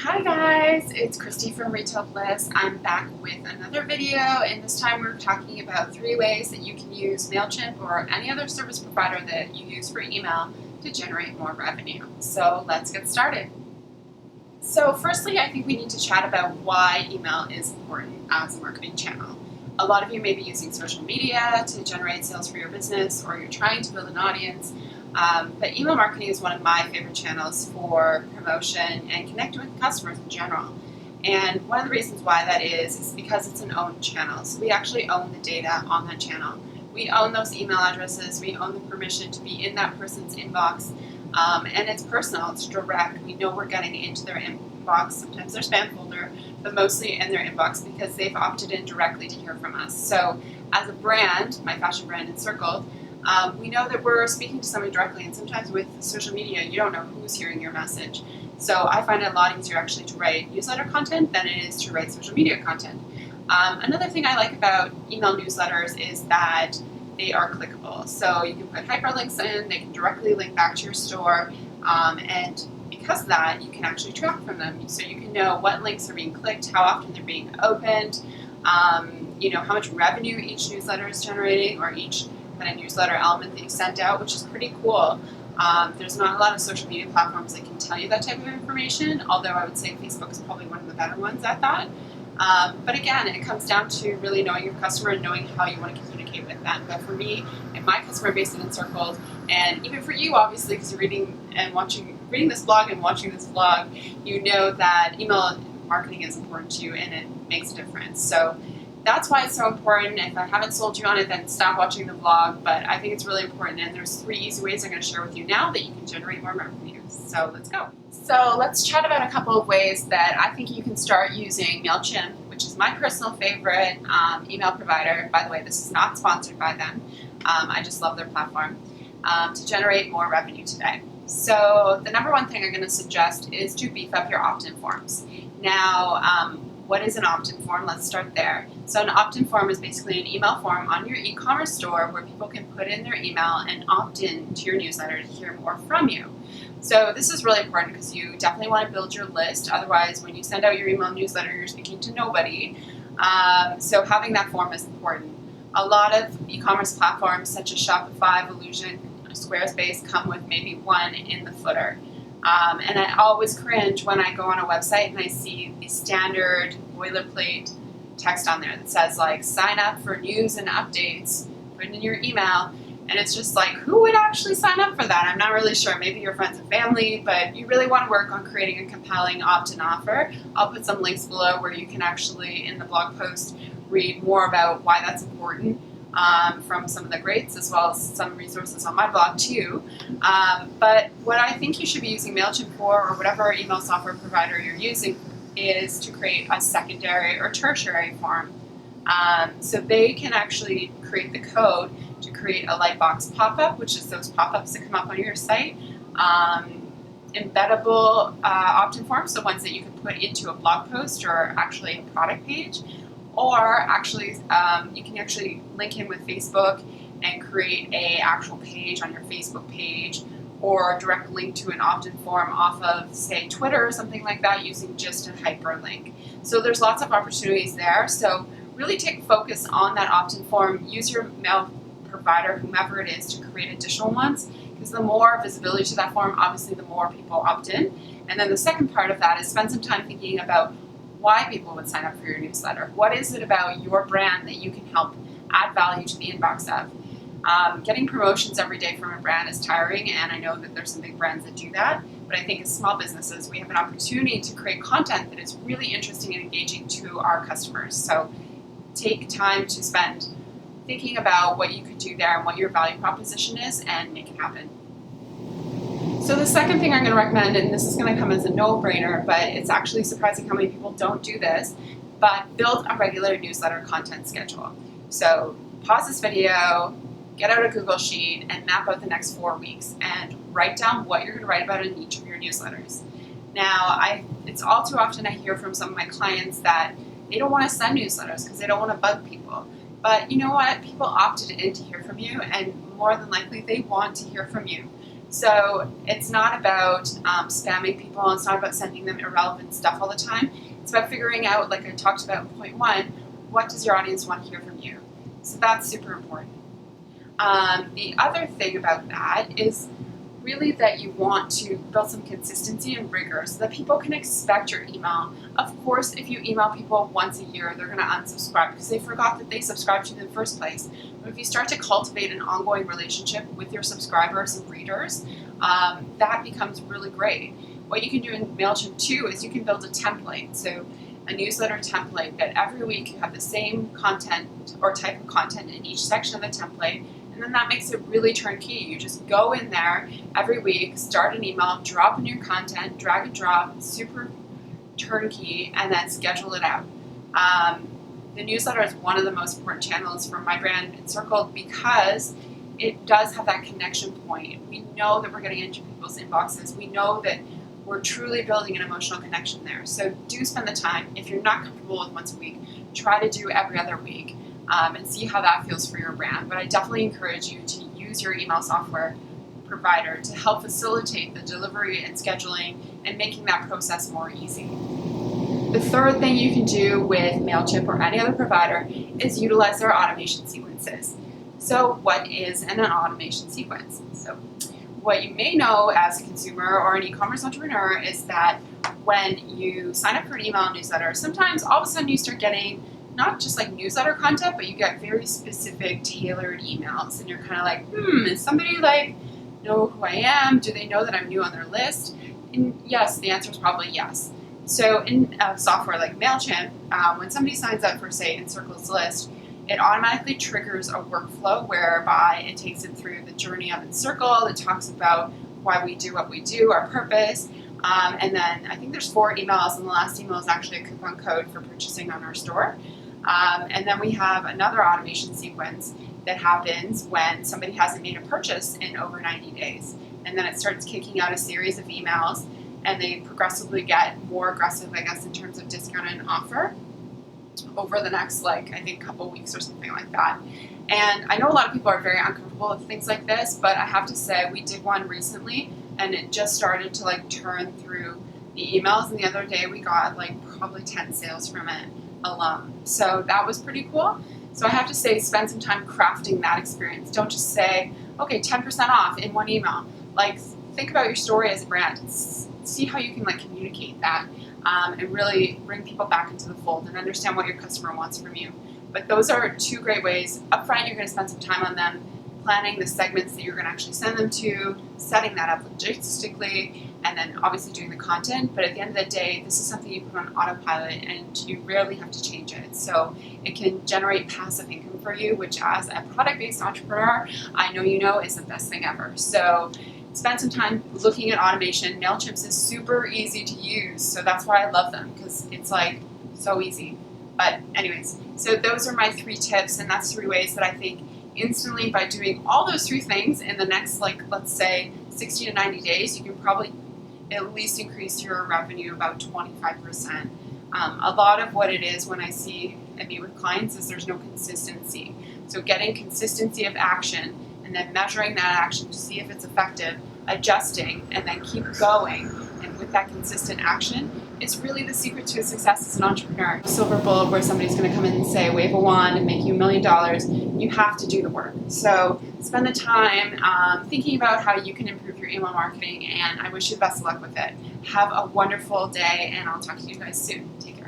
Hi guys, it's Christy from Retail Bliss. I'm back with another video, and this time we're talking about 3 ways that you can use Mailchimp or any other service provider that you use for email to generate more revenue. So let's get started. So firstly, I think we need to chat about why email is important as a marketing channel. A lot of you may be using social media to generate sales for your business, or you're trying to build an audience. But email marketing is one of my favorite channels for promotion and connecting with customers in general. And one of the reasons why that is because it's an owned channel. So we actually own the data on that channel. We own those email addresses. We own the permission to be in that person's inbox. And it's personal. It's direct. We know we're getting into their inbox, sometimes their spam folder, but mostly in their inbox because they've opted in directly to hear from us. So as a brand, my fashion brand Encircled, we know that we're speaking to someone directly, and sometimes with social media, you don't know who's hearing your message. So I find it a lot easier actually to write newsletter content than it is to write social media content. Another thing I like about email newsletters is that they are clickable. So you can put hyperlinks in, they can directly link back to your store, and because of that, you can actually track from them. So you can know what links are being clicked, how often they're being opened, how much revenue each newsletter is generating, or each kind of newsletter element that you sent out, which is pretty cool. There's not a lot of social media platforms that can tell you that type of information, although I would say Facebook is probably one of the better ones at that. But again, it comes down to really knowing your customer and knowing how you want to communicate with them. But for me and my customer base is Encircled, and even for you, obviously, because you're reading this blog and watching this vlog, you know that email marketing is important to you and it makes a difference. So that's why it's so important. If I haven't sold you on it, then stop watching the vlog. But I think it's really important, and there's 3 easy ways I'm going to share with you now that you can generate more revenue. So let's go. So let's chat about a couple of ways that I think you can start using Mailchimp, which is my personal favorite email provider. By the way, this is not sponsored by them. I just love their platform to generate more revenue today. So the number one thing I'm going to suggest is to beef up your opt-in forms. Now, what is an opt-in form? Let's start there. So an opt-in form is basically an email form on your e-commerce store where people can put in their email and opt in to your newsletter to hear more from you. So this is really important because you definitely want to build your list. Otherwise, when you send out your email newsletter, you're speaking to nobody. So having that form is important. A lot of e-commerce platforms such as Shopify, Illusion, Squarespace come with maybe one in the footer. And I always cringe when I go on a website and I see the standard boilerplate text on there that says like, sign up for news and updates, put in your email, and it's just like, who would actually sign up for that? I'm not really sure. Maybe your friends and family, but you really want to work on creating a compelling opt-in offer. I'll put some links below where you can actually, in the blog post, read more about why that's important. From some of the greats, as well as some resources on my blog too. But what I think you should be using Mailchimp for, or whatever email software provider you're using, is to create a secondary or tertiary form. So they can actually create the code to create a Lightbox pop-up, which is those pop-ups that come up on your site. Embeddable opt-in forms, so ones that you can put into a blog post or actually a product page. Or actually, you can actually link in with Facebook and create a actual page on your Facebook page, or a direct link to an opt-in form off of, say, Twitter or something like that, using just a hyperlink. So there's lots of opportunities there. So really take focus on that opt-in form. Use your mail provider, whomever it is, to create additional ones, because the more visibility to that form, obviously the more people opt in. And then the second part of that is spend some time thinking about why people would sign up for your newsletter. What is it about your brand that you can help add value to the inbox of? Getting promotions every day from a brand is tiring, and I know that there's some big brands that do that, but I think as small businesses, we have an opportunity to create content that is really interesting and engaging to our customers. So take time to spend thinking about what you could do there and what your value proposition is, and make it happen. So the second thing I'm going to recommend, and this is going to come as a no-brainer, but it's actually surprising how many people don't do this, but build a regular newsletter content schedule. So pause this video, get out a Google Sheet, and map out the next 4 weeks, and write down what you're going to write about in each of your newsletters. Now, it's all too often I hear from some of my clients that they don't want to send newsletters because they don't want to bug people. But you know what? People opted in to hear from you, and more than likely they want to hear from you. So it's not about spamming people. It's not about sending them irrelevant stuff all the time. It's about figuring out, like I talked about in point one, what does your audience want to hear from you? So that's super important. The other thing about that is really that you want to build some consistency and rigor so that people can expect your email. Of course, if you email people once a year, they're going to unsubscribe because they forgot that they subscribed to you in the first place. But if you start to cultivate an ongoing relationship with your subscribers and readers, that becomes really great. What you can do in Mailchimp too is you can build a template. So a newsletter template that every week you have the same content or type of content in each section of the template. And then that makes it really turnkey. You just go in there every week, start an email, drop in your content, drag and drop, super turnkey, and then schedule it out. The newsletter is one of the most important channels for my brand Encircled because it does have that connection point. We know that we're getting into people's inboxes. We know that we're truly building an emotional connection there. So do spend the time. If you're not comfortable with once a week, try to do every other week. And see how that feels for your brand. But I definitely encourage you to use your email software provider to help facilitate the delivery and scheduling and making that process more easy. The third thing you can do with Mailchimp or any other provider is utilize their automation sequences. So what is an automation sequence? So what you may know as a consumer or an e-commerce entrepreneur is that when you sign up for an email newsletter, sometimes all of a sudden you start getting not just like newsletter content, but you get very specific tailored emails and you're kind of like, is somebody like know who I am? Do they know that I'm new on their list? And yes, the answer is probably yes. So in a software like Mailchimp, when somebody signs up for, say, Encircled's list, it automatically triggers a workflow whereby it takes it through the journey of Encircled. It talks about why we do what we do, our purpose, and then I think there's 4 emails, and the last email is actually a coupon code for purchasing on our store. And then we have another automation sequence that happens when somebody hasn't made a purchase in over 90 days. And then it starts kicking out a series of emails, and they progressively get more aggressive, I guess, in terms of discount and offer over the next, I think, couple weeks or something like that. And I know a lot of people are very uncomfortable with things like this, but I have to say we did one recently, and it just started to turn through the emails. And the other day we got probably 10 sales from it alone. So that was pretty cool. So I have to say, spend some time crafting that experience. Don't just say, okay, 10% off in one email. Think about your story as a brand. See how you can communicate that and really bring people back into the fold and understand what your customer wants from you. But those are 2 great ways. Upfront, you're going to spend some time on them, planning the segments that you're going to actually send them to, setting that up logistically, and then obviously doing the content. But at the end of the day, this is something you put on autopilot and you rarely have to change it. So it can generate passive income for you, which as a product-based entrepreneur, I know you know is the best thing ever. So spend some time looking at automation. Mailchimp is super easy to use, so that's why I love them, because it's so easy. But anyways, so those are my 3 tips, and that's 3 ways that I think instantly, by doing all those 3 things in the next, let's say 60 to 90 days, you can probably at least increase your revenue about 25%. A lot of what it is when I see and meet with clients is there's no consistency. So getting consistency of action and then measuring that action to see if it's effective, adjusting, and then keep going. And with that consistent action, it's really the secret to success as an entrepreneur. Silver bullet where somebody's going to come in and say, wave a wand and make you $1 million. You have to do the work. So spend the time thinking about how you can improve your email marketing, and I wish you the best of luck with it. Have a wonderful day, and I'll talk to you guys soon. Take care.